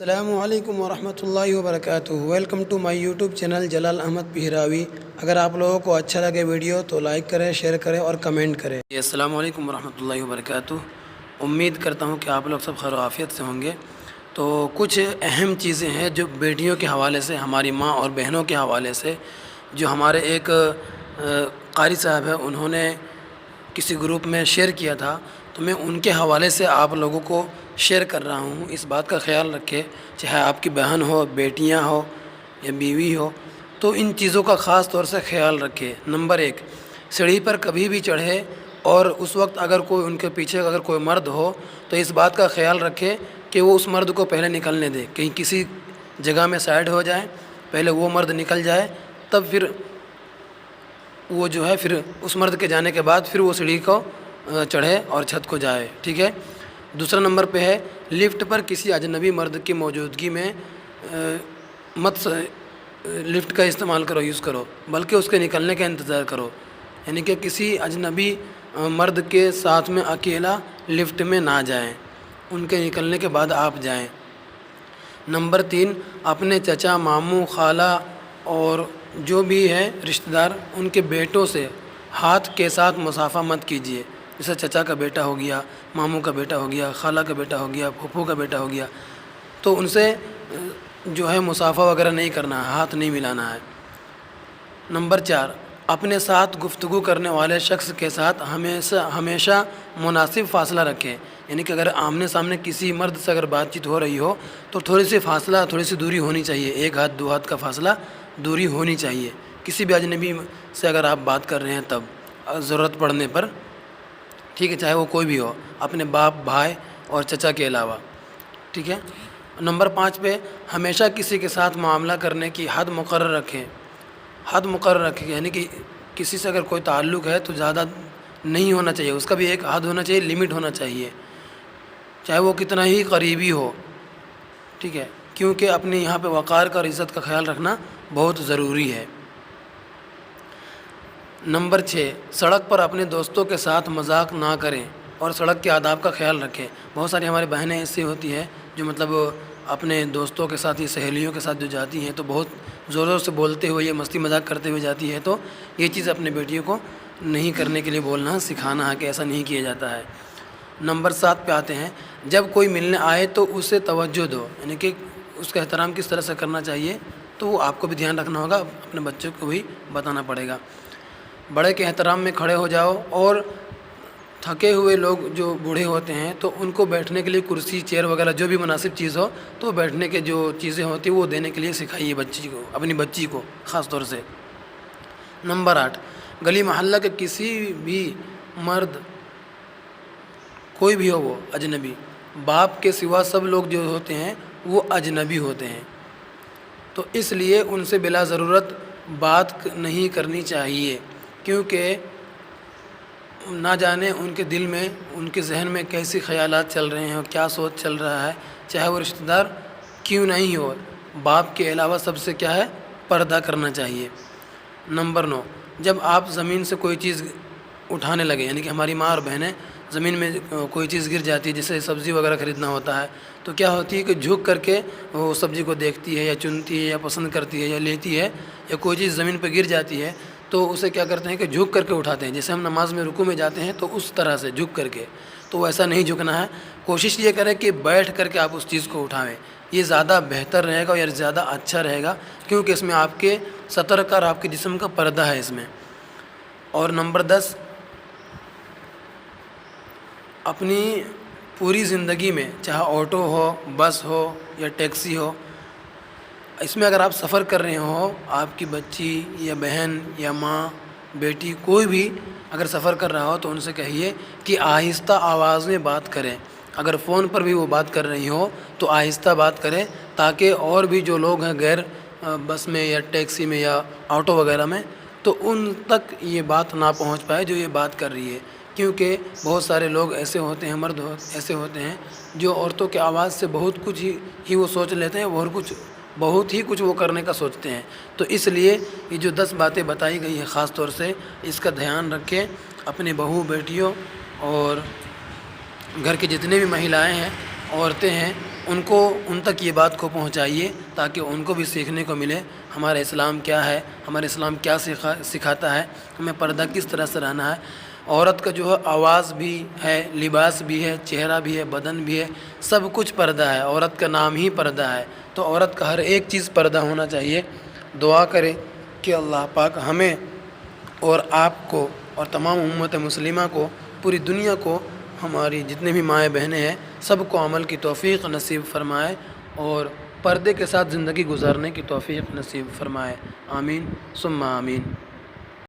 السلام علیکم ورحمۃ اللہ وبرکاتہ۔ Welcome to my YouTube channel Jalal Ahmed Pehrawi. اگر آپ لوگوں کو اچھا لگے ویڈیو تو لائک کریں، شیئر کریں اور کمنٹ کریں۔ السلام علیکم ورحمۃ اللہ وبرکاتہ۔ امید کرتا ہوں کہ آپ لوگ سب خیر و عافیت سے ہوں گے۔ تو کچھ اہم چیزیں ہیں جو بیٹیوں کے حوالے سے، ہماری ماں اور بہنوں کے حوالے سے، جو ہمارے ایک قاری صاحب ہیں انہوں نے کسی گروپ میں شیئر کیا تھا، تو میں ان کے حوالے سے آپ لوگوں کو شیئر کر رہا ہوں۔ اس بات کا خیال رکھیں، چاہے آپ کی بہن ہو، بیٹیاں ہو یا بیوی ہو، تو ان چیزوں کا خاص طور سے خیال رکھیں۔ نمبر 1، سیڑھی پر کبھی بھی چڑھے اور اس وقت اگر کوئی ان کے پیچھے اگر کوئی مرد ہو تو اس بات کا خیال رکھے کہ وہ اس مرد کو پہلے نکلنے دے، کہیں کسی جگہ میں سائڈ ہو جائے، پہلے وہ مرد نکل جائے، تب پھر وہ جو ہے پھر اس مرد کے جانے کے بعد پھر وہ سیڑھی کو چڑھے اور چھت کو جائے، ٹھیک ہے۔ دوسرا نمبر پہ ہے، لفٹ پر کسی اجنبی مرد کی موجودگی میں لفٹ کا استعمال یوز کرو، بلکہ اس کے نکلنے کا انتظار کرو، یعنی کہ کسی اجنبی مرد کے ساتھ میں اکیلا لفٹ میں نہ جائیں، ان کے نکلنے کے بعد آپ جائیں۔ نمبر 3، اپنے چچا، ماموں، خالہ اور جو بھی ہے رشتہ دار، ان کے بیٹوں سے ہاتھ کے ساتھ مصافحہ مت کیجیے۔ جیسے چچا کا بیٹا ہو گیا، ماموں کا بیٹا ہو گیا، خالہ کا بیٹا ہو گیا، پھوپھو کا بیٹا ہو گیا، تو ان سے جو ہے مصافحہ وغیرہ نہیں کرنا ہے، ہاتھ نہیں ملانا ہے۔ نمبر 4، اپنے ساتھ گفتگو کرنے والے شخص کے ساتھ ہمیشہ مناسب فاصلہ رکھیں، یعنی کہ اگر آمنے سامنے کسی مرد سے اگر بات چیت ہو رہی ہو تو تھوڑی سی دوری ہونی چاہیے، 1 ہاتھ 2 ہاتھ کا فاصلہ دوری ہونی چاہیے، کسی بھی اجنبی سے اگر آپ بات کر رہے ہیں تب ضرورت پڑنے پر، ٹھیک ہے، چاہے وہ کوئی بھی ہو، اپنے باپ، بھائی اور چچا کے علاوہ، ٹھیک ہے۔ نمبر 5 پہ، ہمیشہ کسی کے ساتھ معاملہ کرنے کی حد مقرر رکھیں، یعنی کہ کسی سے اگر کوئی تعلق ہے تو زیادہ نہیں ہونا چاہیے، اس کا بھی ایک حد ہونا چاہیے، لمٹ ہونا چاہیے، چاہے وہ کتنا ہی قریبی ہو، ٹھیک ہے، کیونکہ اپنے یہاں پہ وقار کا اور عزت کا خیال رکھنا بہت ضروری ہے۔ نمبر 6، سڑک پر اپنے دوستوں کے ساتھ مذاق نہ کریں اور سڑک کے آداب کا خیال رکھیں۔ بہت ساری ہماری بہنیں ایسی ہوتی ہیں جو مطلب اپنے دوستوں کے ساتھ یا سہیلیوں کے ساتھ جو جاتی ہیں تو بہت زور زور سے بولتے ہوئے یا مستی مذاق کرتے ہوئے جاتی ہے، تو یہ چیز اپنے بیٹیوں کو نہیں کرنے کے لیے بولنا سکھانا ہے کہ ایسا نہیں کیا جاتا ہے۔ نمبر 7 پہ آتے ہیں، جب کوئی ملنے آئے تو اسے توجہ دو، یعنی کہ اس کا احترام کس طرح سے کرنا چاہیے تو وہ آپ کو بھی دھیان رکھنا ہوگا، اپنے بچوں کو بھی بتانا پڑے گا۔ بڑے کے احترام میں کھڑے ہو جاؤ، اور تھکے ہوئے لوگ جو بوڑھے ہوتے ہیں تو ان کو بیٹھنے کے لیے کرسی، چیئر وغیرہ جو بھی مناسب چیز ہو تو بیٹھنے کے جو چیزیں ہوتی ہیں وہ دینے کے لیے سکھائیے بچی کو، اپنی بچی کو خاص طور سے۔ نمبر 8، گلی محلہ کے کسی بھی مرد، کوئی بھی ہو وہ اجنبی، باپ کے سوا سب لوگ جو ہوتے ہیں وہ اجنبی ہوتے ہیں، تو اس لیے ان سے بلا ضرورت بات نہیں کرنی چاہیے، کیونکہ نہ جانے ان کے دل میں، ان کے ذہن میں کیسی خیالات چل رہے ہیں اور کیا سوچ چل رہا ہے، چاہے وہ رشتہ دار کیوں نہیں ہو، باپ کے علاوہ سب سے کیا ہے، پردہ کرنا چاہیے۔ نمبر 9، جب آپ زمین سے کوئی چیز اٹھانے لگے، یعنی کہ ہماری ماں اور بہنیں زمین میں کوئی چیز گر جاتی ہے، جیسے سبزی وغیرہ خریدنا ہوتا ہے، تو کیا ہوتی ہے کہ جھک کر کے وہ سبزی کو دیکھتی ہے یا چنتی ہے یا پسند کرتی ہے یا لیتی ہے، یا کوئی چیز زمین پہ گر جاتی ہے تو اسے کیا کرتے ہیں کہ جھک کر کے اٹھاتے ہیں، جیسے ہم نماز میں رکوع میں جاتے ہیں تو اس طرح سے جھک کر کے، تو ایسا نہیں جھکنا ہے، کوشش یہ کریں کہ بیٹھ کر کے آپ اس چیز کو اٹھائیں، یہ زیادہ بہتر رہے گا اور زیادہ اچھا رہے گا، کیونکہ اس میں آپ کے سطر کا اور آپ کے جسم کا پردہ ہے اس میں۔ اور نمبر 10، اپنی پوری زندگی میں چاہے آٹو ہو، بس ہو یا ٹیکسی ہو، اس میں اگر آپ سفر کر رہے ہو، آپ کی بچی یا بہن یا ماں، بیٹی، کوئی بھی اگر سفر کر رہا ہو تو ان سے کہیے کہ آہستہ آواز میں بات کریں، اگر فون پر بھی وہ بات کر رہی ہو تو آہستہ بات کریں، تاکہ اور بھی جو لوگ ہیں غیر بس میں یا ٹیکسی میں یا آٹو وغیرہ میں، تو ان تک یہ بات نہ پہنچ پائے جو یہ بات کر رہی ہے، کیونکہ بہت سارے لوگ ایسے ہوتے ہیں، مرد ایسے ہوتے ہیں جو عورتوں کی آواز سے بہت کچھ ہی وہ سوچ لیتے ہیں، بہت ہی کچھ وہ کرنے کا سوچتے ہیں، تو اس لیے یہ جو 10 باتیں بتائی گئی ہیں خاص طور سے اس کا دھیان رکھیں، اپنے بہو بیٹیوں اور گھر کے جتنے بھی مہیلائیں ہیں، عورتیں ہیں، ان تک یہ بات کو پہنچائیے تاکہ ان کو بھی سیکھنے کو ملے ہمارا اسلام کیا ہے، ہمارا اسلام کیا سکھاتا ہے، ہمیں پردہ کس طرح سے رہنا ہے۔ عورت کا جو ہے آواز بھی ہے، لباس بھی ہے، چہرہ بھی ہے، بدن بھی ہے، سب کچھ پردہ ہے، عورت کا نام ہی پردہ ہے، تو عورت کا ہر ایک چیز پردہ ہونا چاہیے۔ دعا کرے کہ اللہ پاک ہمیں اور آپ کو اور تمام امت مسلمہ کو، پوری دنیا کو، ہماری جتنے بھی مائیں بہنیں ہیں سب کو عمل کی توفیق نصیب فرمائے اور پردے کے ساتھ زندگی گزارنے کی توفیق نصیب فرمائے۔ آمین ثم آمین۔